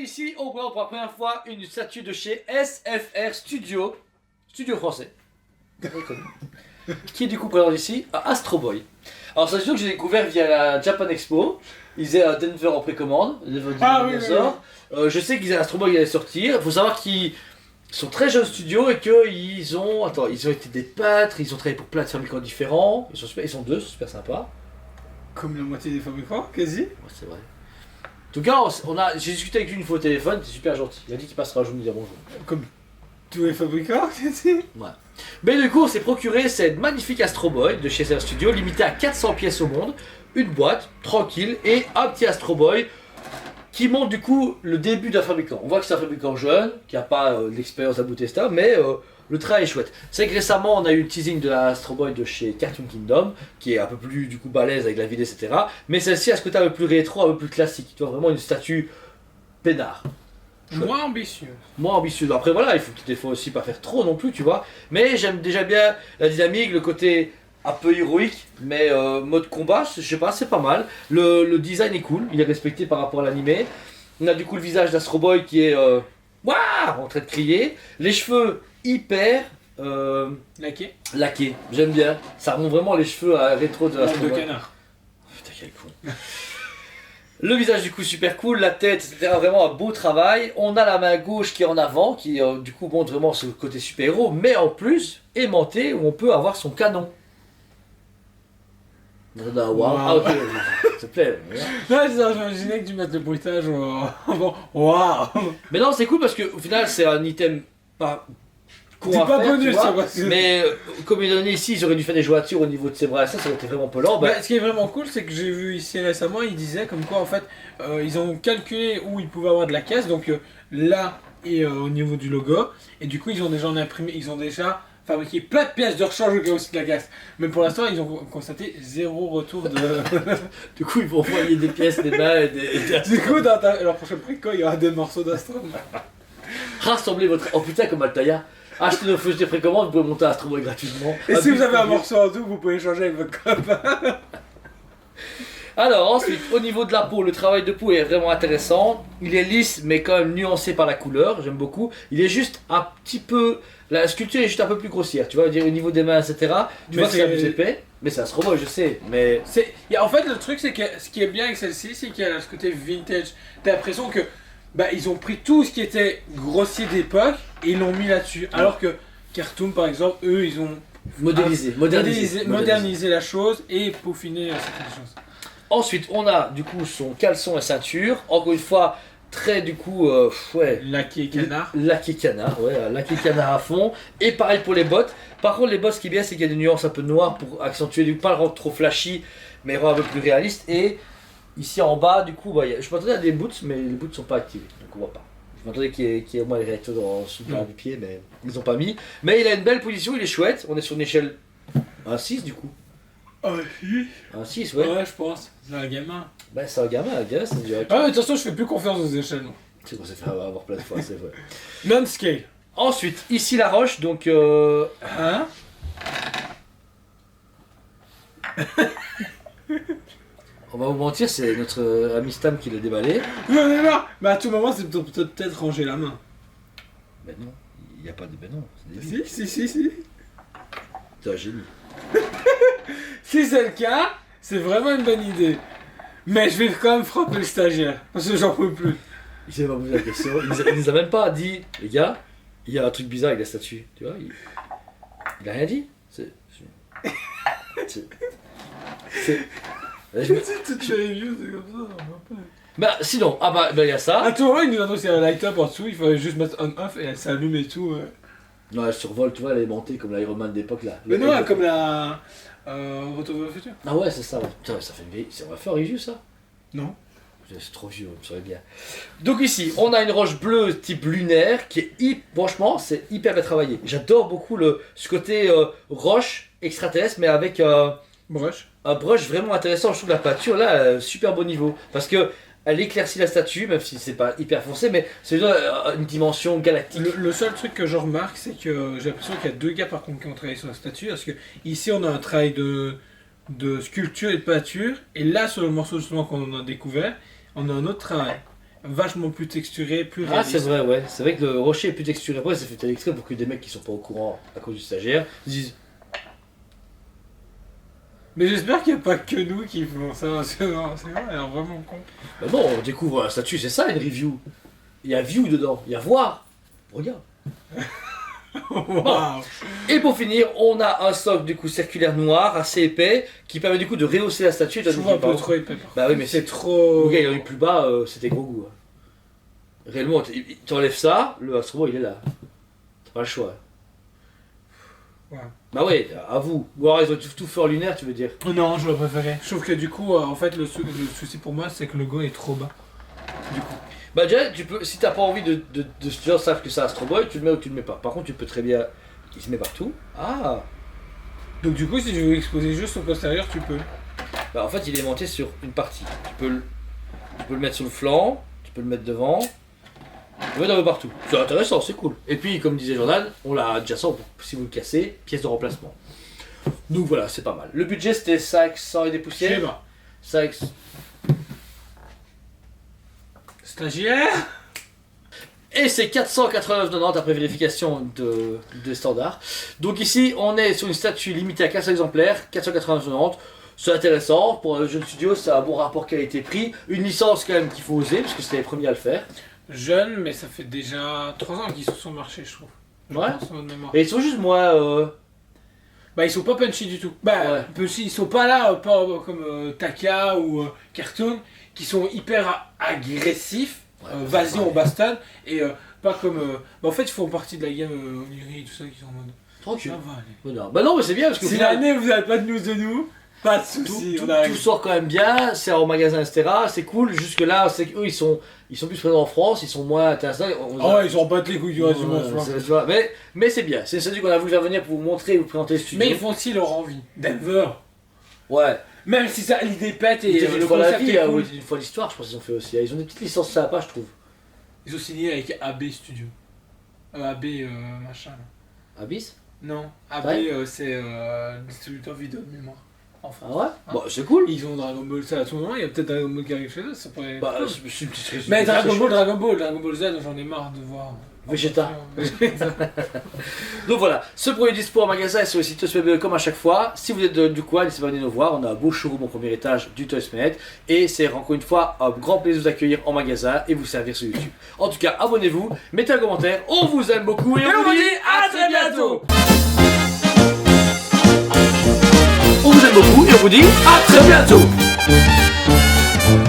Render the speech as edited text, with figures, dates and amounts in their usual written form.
ici, on voit pour la première fois une statue de chez SFR Studio français, qui est du coup présente ici à Astro Boy. Alors c'est une statue que j'ai découvert via la Japan Expo. Ils étaient à Denver en précommande, je sais qu'ils Astro Boy allait sortir. Il faut savoir qu'ils sont très jeunes studios et qu'ils ont, ils ont été des peintres, ils ont travaillé pour plein de fabricants différents. Ils sont deux, c'est super sympa. Comme la moitié des fabricants, quasi. Ouais, c'est vrai. En tout cas, j'ai discuté avec lui une fois au téléphone, c'est super gentil. Il a dit qu'il passera un jour nous dire bonjour. Comme tous les fabricants, quasi. Ouais. Mais du coup, on s'est procuré cette magnifique Astro Boy de chez SFR Studio, limitée à 400 pièces au monde, une boîte, tranquille, et un petit Astro Boy qui montre du coup le début d'un fabricant. On voit que c'est un fabricant jeune, qui n'a pas l'expérience à Boutesta, mais le travail est chouette. C'est que récemment on a eu le teasing de la Astro Boy de chez Cartoon Kingdom, qui est un peu plus du coup balèze avec la vidéo, etc. Mais celle-ci a ce côté un peu plus rétro, un peu plus classique. Tu vois, vraiment une statue peinard. Chouette. Moins ambitieux. Moins ambitieux. Après voilà, il faut des fois aussi pas faire trop non plus, tu vois. Mais j'aime déjà bien la dynamique, le côté un peu héroïque, mais mode combat, je sais pas, c'est pas mal. Le design est cool, il est respecté par rapport à l'animé. On a du coup le visage d'Astro Boy qui est waouh, en train de crier. Les cheveux hyper laqués. J'aime bien. Ça remonte vraiment les cheveux à rétro de l'Astro Boy. Canard. Putain, quel con. Le visage du coup super cool, la tête, etc. Vraiment un beau travail. On a la main gauche qui est en avant, qui du coup montre vraiment ce côté super-héros, mais en plus aimanté où on peut avoir son canon. Wow. Ah ok, s'il te plaît. Là, j'imaginais que tu mettes le bruitage bon, waouh. Mais non, c'est cool parce que au final, c'est un item pas con C'est à pas faire, bonus, tu vois. ça, parce que... Mais comme il est donné ici, ils auraient dû faire des jointures au niveau de ses bras, ça aurait été vraiment pelant. Bah, ce qui est vraiment cool, c'est que j'ai vu ici récemment, il disait comme quoi en fait, ils ont calculé où ils pouvaient avoir de la caisse, donc là et au niveau du logo, et du coup ils ont déjà fabriqué plein de pièces de rechange au cas aussi de la caisse. Mais pour l'instant, ils ont constaté zéro retour de. Du coup, ils vont envoyer des pièces, des mains et des. Du coup, dans leur prochain préco, il y aura des morceaux d'Astro. Rassemblez votre. Oh putain, comme Altaïa. Achetez nos fiches de précommande, vous pouvez monter à Astro Boy gratuitement. Et si vous avez un morceau en tout, vous pouvez échanger avec votre copain. Alors ensuite, au niveau de la peau, le travail de peau est vraiment intéressant. Il est lisse mais quand même nuancé par la couleur, j'aime beaucoup. Il est juste un petit peu... La sculpture est juste un peu plus grossière, tu vois, au niveau des mains, etc. Tu vois que c'est plus épais, mais ça se revoit, je sais, mais... En fait, le truc, c'est que ce qui est bien avec celle-ci, c'est qu'il y a ce côté vintage. T'as l'impression que ils ont pris tout ce qui était grossier d'époque et ils l'ont mis là-dessus. Alors que Cartoon, par exemple, eux, ils ont... Moderniser la chose et peaufiner certaines choses. Ensuite, on a du coup son caleçon et ceinture. Encore une fois, très du coup, laqué canard. Laqué canard, ouais, laqué canard à fond. Et pareil pour les bottes. Par contre, les bottes, ce qui est bien, c'est qu'il y a des nuances un peu noires pour accentuer, du coup, pas le rendre trop flashy, mais rendre un peu plus réaliste. Et ici en bas, du coup, je m'attendais à des boots, mais les boots sont pas activés, donc on voit pas. Je m'attendais qu'il y ait au moins les réacteurs sous le du pied, mais ils ont pas mis. Mais il a une belle position, il est chouette. On est sur une échelle 1,6 du coup. Ah oui. 1,6, ouais. Ouais, je pense. C'est un gamin. Bah, c'est un gamin, c'est direct. Ah, mais de toute façon, je fais plus confiance aux échelles, non. C'est qu'on s'est fait avoir plein de fois, c'est vrai. Non-scale. Ensuite, ici la roche, donc. Hein. On va vous mentir, c'est notre ami Stam qui l'a déballé. Non, mais non. Mais à tout moment, c'est peut-être ranger la main. Ben non, il n'y a pas de. Ben non, c'est débile. Si. T'es un génie. Si c'est le cas, c'est vraiment une bonne idée. Mais je vais quand même frapper le stagiaire, parce que j'en peux plus. Il s'est pas posé la question, il nous a même pas dit, les gars, il y a un truc bizarre avec la statue, tu vois, il a rien dit. Tu te reviews, c'est comme ça, on va pas. Bah sinon, il y a ça. À tout moment, il nous annonce qu'il y a un light up en dessous, il fallait juste mettre on-off et elle s'allume et tout. Non, elle survole, tu vois, elle est montée comme l'Iron Man d'époque là. Mais non, comme la. Retour vers le futur. Ah ouais, c'est ça, ouais. Putain, ça fait une vieille. On va faire un review ça? Non. C'est trop vieux, on saurait bien. Donc ici, on a une roche bleue type lunaire qui est franchement, c'est hyper bien travaillé. J'adore beaucoup ce côté roche extraterrestre, mais avec Brush. un brush vraiment intéressant. Je trouve la peinture là, super beau niveau. Parce que elle éclaircit la statue, même si c'est pas hyper foncé, mais c'est une dimension galactique. Le seul truc que je remarque, c'est que j'ai l'impression qu'il y a deux gars par contre qui ont travaillé sur la statue. Parce que ici, on a un travail de sculpture et de peinture. Et là, sur le morceau justement qu'on a découvert, on a un autre travail. vachement plus texturé, plus Ah, c'est réaliste. vrai, ouais. C'est vrai que le rocher est plus texturé. Après, c'est fait tel extrait pour que des mecs qui sont pas au courant à cause du stagiaire disent Mais j'espère qu'il n'y a pas que nous qui font ça. C'est vrai, elle a l'air vraiment con. bah non, on découvre un statut, c'est ça une review. Il y a view dedans, il y a voir. Regarde. Waouh. Et pour finir, on a un socle du coup circulaire noir assez épais qui permet du coup de rehausser la statue. Je trouve un peu trop épais. par Bah oui, mais c'est trop. Le gars il en est plus bas, c'était gros goût. Hein. Réellement, t'enlèves ça, le Astro Boy il est là. T'as pas le choix. Ouais. Bah ouais, à vous. Ou alors ils ont tout fait en lunaire, tu veux dire. Non, je l'aurais préféré. Je trouve que du coup, en fait, le souci pour moi, c'est que le logo est trop bas. Du coup. Bah déjà, tu peux, si t'as pas envie de gens savent que c'est Astro Boy, tu le mets ou tu le mets pas. Par contre, tu peux très bien. Il se met partout. Ah. Donc du coup, si tu veux exposer juste au postérieur, tu peux. Bah en fait, il est monté sur une partie. Tu peux le mettre sur le flanc, tu peux le mettre devant. Tu peux le mettre un peu partout. C'est intéressant, c'est cool. Et puis, comme disait Jordan, on l'a déjà ça, si vous le cassez, pièce de remplacement. Donc voilà, c'est pas mal. Le budget c'était 500 et des Je sais poussières. pas. 5... Stagiaire. Et c'est 489,90 après vérification de standard. Donc ici, on est sur une statue limitée à 400 exemplaires, 489,90. C'est intéressant, pour un jeune studio, c'est un bon rapport qualité-prix. Une licence quand même qu'il faut oser, parce que c'était les premiers à le faire. Jeune, mais ça fait déjà 3 ans qu'ils sont sur le marché, je trouve. Je Ouais. pense, de mémoire. Et ils sont juste moins... Bah, ils sont pas punchy du tout. Bah, Ouais. punchy, ils sont pas là, pas comme Taka ou Cartoon, qui sont hyper agressifs. Vas-y, on bastonne. Et pas comme. Bah, en fait, ils font partie de la gamme Oniri et tout ça, qui sont en mode. Tranquille. Ça va aller. Bah non, mais c'est bien, parce que Si l'année vous avez pas de news de nous, pas de soucis, on arrive. tout sort quand même bien, c'est en magasin, etc. C'est cool. Jusque là, c'est qu'eux, ils sont plus présents en France, ils sont moins internationaux. Ah ouais, ils ont pas les couilles du reste du monde, Ouais, tu vois. Mais c'est bien, c'est celui qu'on a voulu faire venir pour vous montrer et vous présenter le studio. Mais ils font aussi leur envie. Denver. Ouais. Même si ça, l'idée pète et Une le fois la concept vie, est hein, cool. ou une fois l'histoire, je pense qu'ils ont fait aussi. Ils ont des petites licences sympas, je trouve. Ils ont signé avec AB Studio. AB machin. Là. Abyss. Non, AB Ouais. c'est distributeur vidéo de mémoire. En Ah France. ouais. Ah. Bon, c'est cool. Ils ont Dragon Ball Z à tout moment, il y a peut-être Dragon Ball qui arrive chez eux, ça pourrait. Bah, cool. c'est une petite Mais Dragon c'est Ball Z, j'en ai marre de voir. Vegeta. Donc voilà, ce premier dispo en magasin est sur le site Toys.be comme à chaque fois. Si vous êtes du coin, n'hésitez pas à venir nous voir. On a un beau showroom au premier étage du Toys.net. Et c'est encore une fois un grand plaisir de vous accueillir en magasin et vous servir sur YouTube. En tout cas, abonnez-vous, mettez un commentaire. On vous aime beaucoup et on vous dit à très bientôt. On vous aime beaucoup et on vous dit à très bientôt.